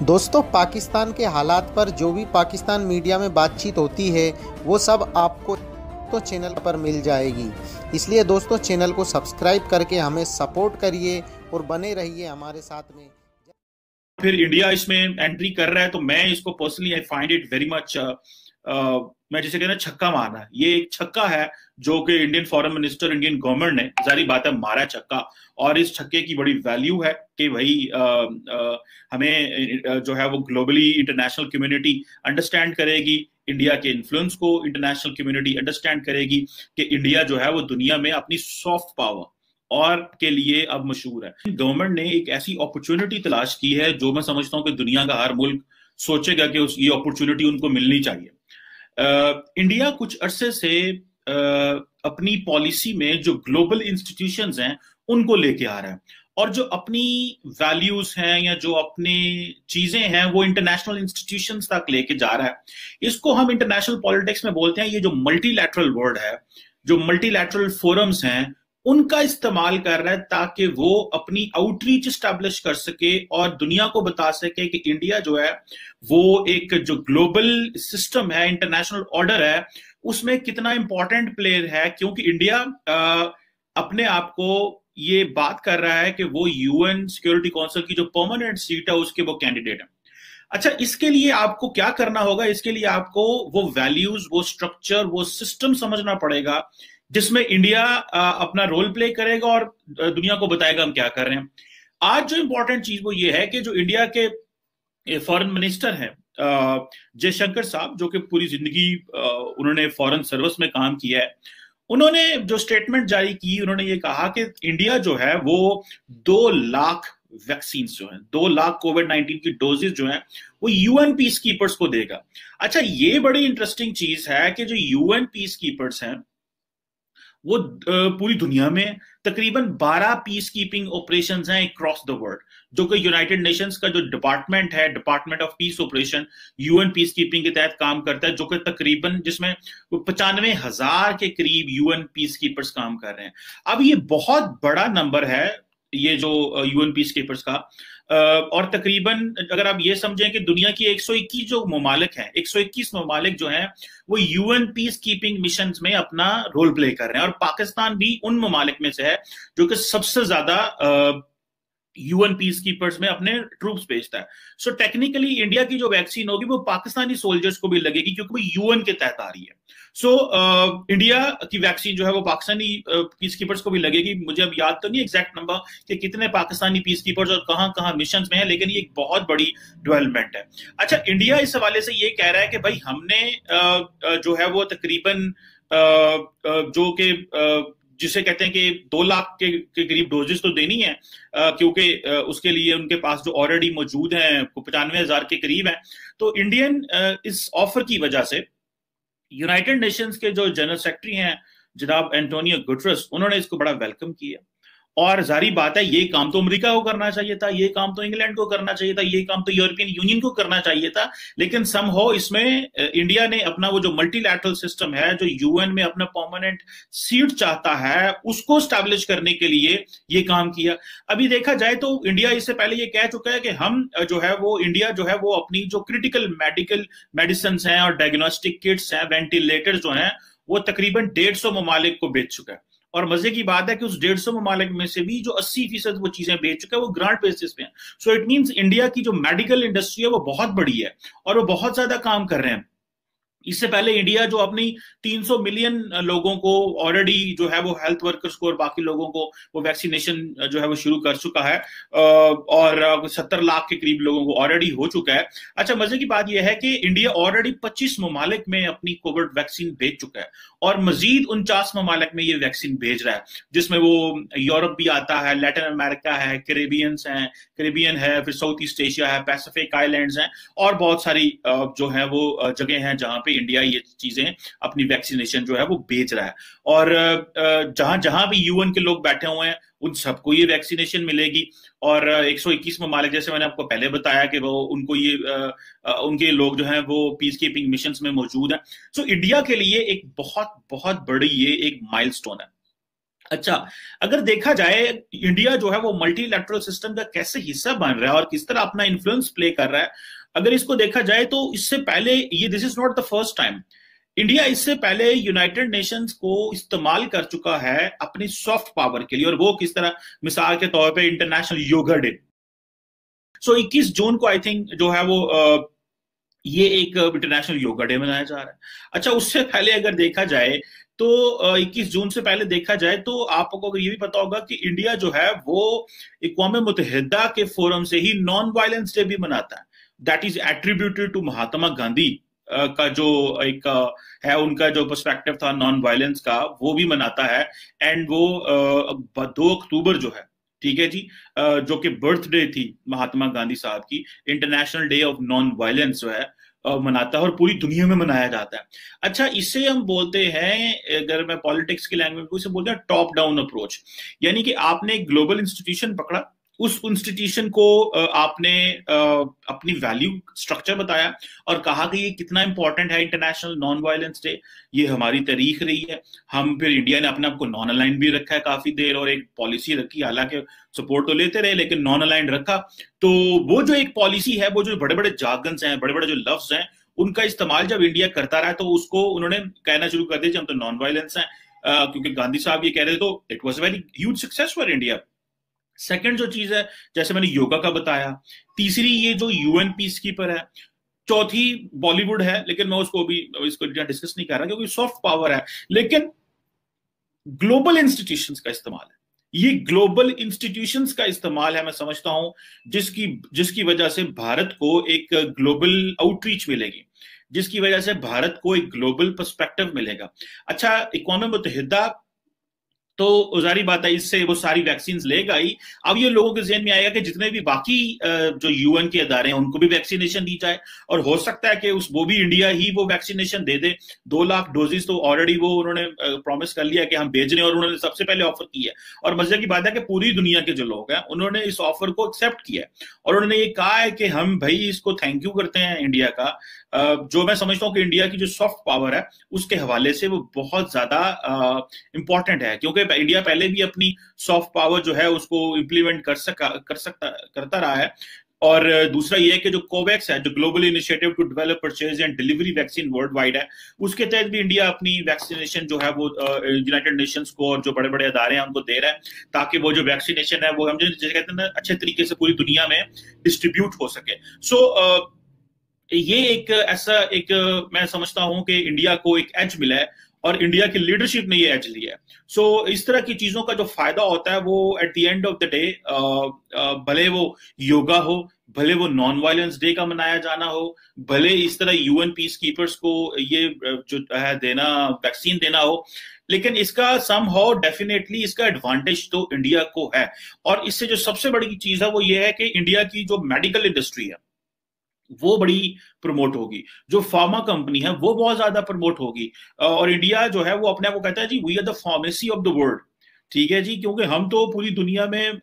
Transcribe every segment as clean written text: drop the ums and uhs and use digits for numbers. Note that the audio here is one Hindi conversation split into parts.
दोस्तों, पाकिस्तान के हालात पर जो भी पाकिस्तान मीडिया में बातचीत होती है वो सब आपको तो चैनल पर मिल जाएगी। इसलिए दोस्तों, चैनल को सब्सक्राइब करके हमें सपोर्ट करिए और बने रहिए हमारे साथ में। फिर इंडिया इसमें एंट्री कर रहा है तो मैं इसको personally I find it very much, मैं जिसे कहना छक्का मारना, ये एक छक्का है जो कि Indian foreign minister, Indian government ने जारी बात है मारा छक्का। और इस छक्के की बड़ी वैल्यू है कि भाई हमें जो है वो ग्लोबली इंटरनेशनल कम्युनिटी अंडरस्टैंड करेगी, इंडिया के इन्फ्लुएंस को इंटरनेशनल कम्युनिटी अंडरस्टैंड करेगी कि इंडिया जो है वो दुनिया में अपनी सॉफ्ट पावर और के लिए अब मशहूर है। गवर्नमेंट ने एक ऐसी अपॉर्चुनिटी तलाश की है जो मैं समझता हूं कि दुनिया का हर मुल्क सोचेगा कि ये अपॉर्चुनिटी उनको मिलनी चाहिए। इंडिया कुछ अरसे से अपनी पॉलिसी में जो ग्लोबल इंस्टीट्यूशंस हैं उनको लेके आ रहा है, और जो अपनी वैल्यूज हैं या जो अपनी चीजें हैं वो इंटरनेशनल इंस्टीट्यूशंस तक लेके जा रहा है। इसको हम इंटरनेशनल पॉलिटिक्स में बोलते हैं, ये जो मल्टीलैटरल वर्ड है, जो मल्टीलैटरल फोरम्स हैं, उनका इस्तेमाल कर रहा है ताकि वो अपनी आउटरीच स्टैब्लिश कर सके और दुनिया को बता सके कि इंडिया जो है वो एक जो ग्लोबल सिस्टम है, इंटरनेशनल ऑर्डर है, उसमें कितना इंपॉर्टेंट प्लेयर है। क्योंकि इंडिया अपने आप को ये बात कर रहा है कि वो यूएन सिक्योरिटी काउंसिल की जो परमानेंट सीट है उसके वो कैंडिडेट है। अच्छा, इसके लिए आपको क्या करना होगा? इसके लिए आपको वो वैल्यूज, वो स्ट्रक्चर, वो सिस्टम समझना पड़ेगा जिसमें इंडिया अपना रोल प्ले करेगा और दुनिया को बताएगा हम क्या कर रहे हैं। आज जो इंपॉर्टेंट चीज वो ये है कि जो इंडिया के फॉरेन मिनिस्टर हैं जयशंकर साहब, जो कि पूरी जिंदगी उन्होंने फॉरेन सर्विस में काम किया है, उन्होंने जो स्टेटमेंट जारी की, उन्होंने ये कहा कि इंडिया जो है वो 2 लाख वैक्सीन जो है, 2 लाख कोविड-19 की डोजेज जो है वो यूएन पीस कीपर्स को देगा। अच्छा, ये बड़ी इंटरेस्टिंग चीज है कि जो यूएन पीस कीपर्स हैं वो पूरी दुनिया में तकरीबन 12 पीस कीपिंग ऑपरेशंस हैं अक्रॉस द वर्ल्ड, जो कि यूनाइटेड नेशंस का जो डिपार्टमेंट है, department of peace operation, UN peace keeping के तहत काम करता है, जो कि तकरीबन जिसमें 95,000 के करीब यूएन पीस कीपर्स काम कर रहे हैं। अब ये बहुत बड़ा नंबर है ये जो यूएन पीस कीपर्स का, और तकरीबन अगर आप ये समझें कि दुनिया की 121 जो ममालिक हैं, 121 ममालिक जो हैं वो यूएन पीस कीपिंग मिशन में अपना रोल प्ले कर रहे हैं, और पाकिस्तान भी उन ममालिक में से है जो कि सबसे ज्यादा यूएन पीस कीपर्स में अपने ट्रूप्स भेजता है। सो टेक्निकली इंडिया की जो वैक्सीन होगी वो पाकिस्तानी सोल्जर्स को भी लगेगी क्योंकि वो यूएन के तहत आ रही है। सो इंडिया की वैक्सीन जो है वो पाकिस्तानी पीस कीपर्स को भी लगेगी। मुझे अब याद तो नहीं एग्जैक्ट नंबर कि कितने पाकिस्तानी पीस कीपर्स और कहां कहां मिशन में है, लेकिन ये एक बहुत बड़ी डेवलपमेंट है। अच्छा, इंडिया इस हवाले से ये कह रहा है कि भाई हमने जो है वो तकरीबन जो कि जिसे कहते हैं कि 2 लाख के करीब डोजेस तो देनी है, क्योंकि उसके लिए उनके पास जो ऑलरेडी मौजूद हैं 95,000 के करीब हैं। तो इंडियन इस ऑफर की वजह से यूनाइटेड नेशंस के जो जनरल सेक्रेटरी हैं जनाब एंटोनियो गुटरेस, उन्होंने इसको बड़ा वेलकम किया। और जारी बात है, ये काम तो अमेरिका को करना चाहिए था, ये काम तो इंग्लैंड को करना चाहिए था, ये काम तो यूरोपियन यूनियन को करना चाहिए था, लेकिन समहाउ इसमें इंडिया ने अपना वो जो मल्टीलैटरल सिस्टम है, जो यूएन में अपना परमानेंट सीट चाहता है, उसको स्टैब्लिश करने के लिए ये काम किया। अभी देखा जाए तो इंडिया इससे पहले ये कह चुका है कि हम जो है वो इंडिया जो है वो अपनी जो क्रिटिकल मेडिकल मेडिसिन हैं और डायग्नोस्टिक किट्स हैं, वेंटिलेटर्स जो हैं, वो तकरीबन 150 ममालिक को बेच चुका है। और मजे की बात है कि उस 150 ममालिक में से भी जो 80% वो चीजें बेच चुका है वो ग्रांट बेसिस पे है। सो इट मींस इंडिया की जो मेडिकल इंडस्ट्री है वो बहुत बड़ी है और वो बहुत ज्यादा काम कर रहे हैं। इससे पहले इंडिया जो अपनी 300 मिलियन लोगों को ऑलरेडी जो है वो हेल्थ वर्कर्स को और बाकी लोगों को वो वैक्सीनेशन जो है वो शुरू कर चुका है, और 70 लाख के करीब लोगों को ऑलरेडी हो चुका है। अच्छा, मजे की बात यह है कि इंडिया ऑलरेडी 25 ममालिक में अपनी कोविड वैक्सीन भेज चुका है और मजीद 49 ममालिक में ये वैक्सीन भेज रहा है, जिसमें वो यूरोप भी आता है, लैटिन अमेरिका है, कैरेबियन है, फिर साउथ ईस्ट एशिया है, पैसिफिक आइलैंड्स हैं, और बहुत सारी जो है वो जगह हैं जहां पे इंडिया ये चीजें अपनी वैक्सीनेशन जो है वो बेच रहा है। और जहां जहां भी यूएन के लोग बैठे हुए हैं उन सबको ये वैक्सीनेशन मिलेगी। और 121 ममालिक, जैसे मैंने आपको पहले बताया कि वो उनको ये उनके लोग जो हैं वो पीस कीपिंग मिशंस में मौजूद हैं। सो इंडिया के लिए एक बहुत बहुत बड़ी ये एक माइलस्टोन है। अच्छा, अगर देखा जाए इंडिया जो है वो मल्टीलैटरल सिस्टम का कैसे हिस्सा बन रहा है और किस तरह अपना इन्फ्लुएंस प्ले कर रहा है, अगर इसको देखा जाए तो इससे पहले ये this is not the first time. India इससे पहले यूनाइटेड नेशंस को इस्तेमाल कर चुका है अपनी सॉफ्ट पावर के लिए, और वो किस तरह, मिसाल के तौर पे इंटरनेशनल योगा डे। सो 21 जून को आई थिंक जो है वो ये एक इंटरनेशनल योगा डे मनाया जा रहा है। अच्छा, उससे पहले अगर देखा जाए तो 21 जून से पहले देखा जाए तो आपको ये भी पता होगा कि इंडिया जो है वो अक़वाम मुत्तहिदा के फोरम से ही नॉन वायलेंस डे भी मनाता है। That is attributed to Mahatma Gandhi का जो एक है, उनका जो पर्सपेक्टिव था नॉन वायलेंस का, वो भी मनाता है। एंड वो 2 अक्टूबर जो है, ठीक है जी, जो कि बर्थडे थी महात्मा गांधी साहब की, international day of non violence जो है मनाता है और पूरी दुनिया में मनाया जाता है। अच्छा, इसे हम बोलते हैं, अगर मैं पॉलिटिक्स की लैंग्वेज को, इसे बोलते हैं टॉप डाउन अप्रोच। यानी कि आपने एक ग्लोबल इंस्टीट्यूशन पकड़ा, उस इंस्टीट्यूशन को आपने अपनी वैल्यू स्ट्रक्चर बताया और कहा कि ये कितना इंपॉर्टेंट है इंटरनेशनल नॉन वायलेंस डे, ये हमारी तारीख रही है। हम फिर इंडिया ने अपने आप को नॉन अलाइन भी रखा है काफी देर, और एक पॉलिसी रखी, हालांकि सपोर्ट तो लेते रहे लेकिन नॉन अलाइन रखा। तो वो जो एक पॉलिसी है, वो जो बड़े बड़े जार्गन्स हैं, बड़े बड़े जो लफ्ज हैं, उनका इस्तेमाल जब इंडिया करता रहा तो उसको उन्होंने कहना शुरू कर दिया हम तो नॉन वायलेंस हैं, क्योंकि गांधी साहब ये कह रहे थे, तो it was very huge success for India. Second जो चीज है, जैसे मैंने योगा का बताया, तीसरी ये जो यूएन पीस कीपर है, चौथी बॉलीवुड है, लेकिन मैं उसको भी इसको डिस्कस नहीं कर रहा क्योंकि सॉफ्ट पावर है। लेकिन ग्लोबल इंस्टीट्यूशंस का इस्तेमाल है, ये ग्लोबल इंस्टीट्यूशंस का इस्तेमाल है, मैं समझता हूं जिसकी जिसकी वजह से भारत को एक ग्लोबल आउटरीच मिलेगी, जिसकी वजह से भारत को एक ग्लोबल पर्सपेक्टिव मिलेगा। अच्छा, अक़वाम मुत्तहिदा तो जारी बात है इससे वो सारी वैक्सीन लेगा ही। अब ये लोगों के जहन में आएगा कि जितने भी बाकी जो यूएन के अदारे हैं उनको भी वैक्सीनेशन दी जाए, और हो सकता है कि वो भी इंडिया ही वो वैक्सीनेशन दे दे। 2 लाख डोजेस तो ऑलरेडी वो उन्होंने प्रॉमिस कर लिया कि हम भेज रहे हैं, और उन्होंने सबसे पहले ऑफर किया है। और मजे की बात है कि पूरी दुनिया के जो लोग हैं उन्होंने इस ऑफर को एक्सेप्ट किया है, और उन्होंने ये कहा है कि हम भाई इसको थैंक यू करते हैं इंडिया का। जो मैं समझता हूं कि इंडिया की जो सॉफ्ट पावर है उसके हवाले से वो बहुत ज्यादा इंपॉर्टेंट है, क्योंकि इंडिया पहले भी अपनी सॉफ्ट पावर जो है उसको इंप्लीमेंट करता रहा है। और दूसरा ये है कि जो कोवैक्स है, जो global initiative to develop, purchase and delivery vaccine worldwide है, उसके तहत भी इंडिया अपनी वैक्सीनेशन जो है वो यूनाइटेड नेशंस को और जो बड़े बड़े अदारे हैं उनको दे रहा है, ताकि वो जो वैक्सीनेशन है वो हम जैसे कहते हैं ना, अच्छे तरीके से पूरी दुनिया में डिस्ट्रीब्यूट हो सके। सो ये एक ऐसा एक मैं समझता हूं कि इंडिया को एक एज मिला है, और इंडिया की लीडरशिप ने ये एज लिया है। सो इस तरह की चीजों का जो फायदा होता है वो at the end of the day, भले वो योगा हो, भले वो नॉन वायलेंस डे का मनाया जाना हो, भले इस तरह यूएन पीस कीपर्स को ये जो है देना, वैक्सीन देना हो, लेकिन इसका समहाउ डेफिनेटली इसका एडवांटेज तो इंडिया को है। और इससे जो सबसे बड़ी चीज है वो ये है कि इंडिया की जो मेडिकल इंडस्ट्री है वो बड़ी प्रमोट होगी, जो फार्मा कंपनी है वो बहुत ज्यादा प्रमोट होगी, और इंडिया जो है वो अपने आप को कहता है जी we are the pharmacy of the world. ठीक है जी, क्योंकि हम तो पूरी दुनिया में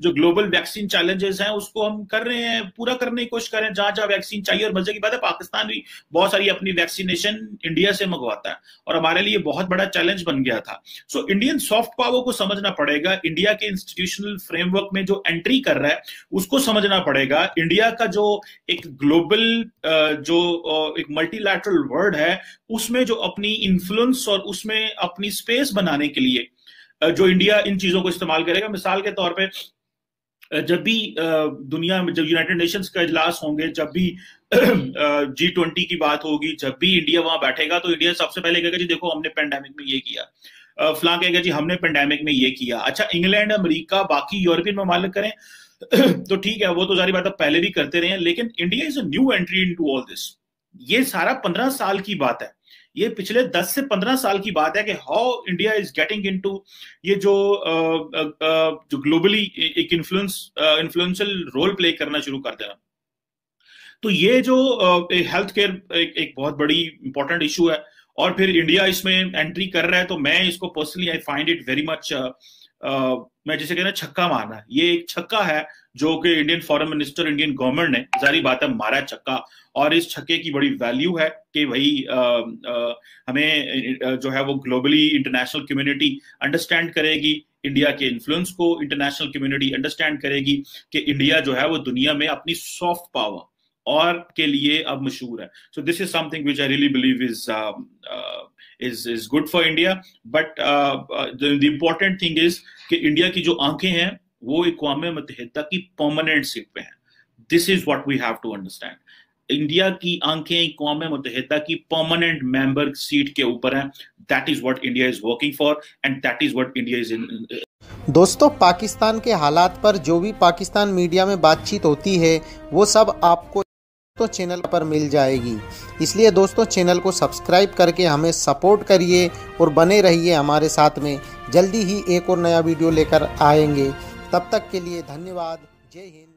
जो ग्लोबल वैक्सीन चैलेंजेस हैं उसको हम कर रहे हैं, पूरा करने की कोशिश कर रहे हैं जहां जहां वैक्सीन चाहिए। और मजे की बात है पाकिस्तान भी बहुत सारी अपनी वैक्सीनेशन इंडिया से मंगवाता है, और हमारे लिए बहुत बड़ा चैलेंज बन गया था। सो इंडियन सॉफ्ट पावर को समझना पड़ेगा, इंडिया के इंस्टीट्यूशनल फ्रेमवर्क में जो एंट्री कर रहा है उसको समझना पड़ेगा। इंडिया का जो एक ग्लोबल जो एक मल्टीलैटरल वर्ल्ड है उसमें जो अपनी इन्फ्लुएंस और उसमें अपनी स्पेस बनाने के लिए जो इंडिया इन चीजों को इस्तेमाल करेगा। मिसाल के तौर पे जब भी दुनिया में जब यूनाइटेड नेशंस का इजलास होंगे, जब भी G20 की बात होगी, जब भी इंडिया वहां बैठेगा तो इंडिया सबसे पहले कहेगा जी देखो हमने पेंडेमिक में ये किया, फलां कहेगा जी हमने पेंडेमिक में ये किया। अच्छा, इंग्लैंड, अमेरिका, बाकी यूरोपियन ममालिक करें तो ठीक है, वो तो जारी बात है पहले भी करते रहे हैं, लेकिन India is a new entry into all this. ये सारा 15 साल की बात है, ये पिछले 10 से 15 साल की बात है कि how India is getting into ये जो ग्लोबली एक इन्फ्लुएंशियल रोल प्ले करना शुरू कर देना। तो ये जो हेल्थ केयर एक बहुत बड़ी इंपॉर्टेंट इशू है, और फिर इंडिया इसमें एंट्री कर रहा है, तो मैं इसको personally I find it very much मैं जिसे कहना छक्का मारना, ये एक छक्का है जो कि Indian foreign minister, Indian government ने जारी बात है मारा छक्का। और इस छक्के की बड़ी वैल्यू है कि भाई हमें जो है वो ग्लोबली इंटरनेशनल कम्युनिटी अंडरस्टैंड करेगी, इंडिया के इन्फ्लुएंस को इंटरनेशनल कम्युनिटी अंडरस्टैंड करेगी कि इंडिया जो है वो दुनिया में अपनी सॉफ्ट पावर और के लिए अब मशहूर है। So this is something which I really believe is good for India, but the important thing is कि इंडिया की जो आंखें हैं वो अक़वाम मुत्तहिदा की परमानेंट सीट पे हैं। This is what we have to understand. India की आंखें अक़वाम मुत्तहिदा की परमानेंट मेंबर सीट के ऊपर हैं। That is what India is working for and that is what India is in. दोस्तों, पाकिस्तान के हालात पर जो भी पाकिस्तान मीडिया में बातचीत होती है वो सब आपको तो चैनल पर मिल जाएगी। इसलिए दोस्तों, चैनल को सब्सक्राइब करके हमें सपोर्ट करिए और बने रहिए हमारे साथ में। जल्दी ही एक और नया वीडियो लेकर आएंगे। तब तक के लिए धन्यवाद। जय हिंद।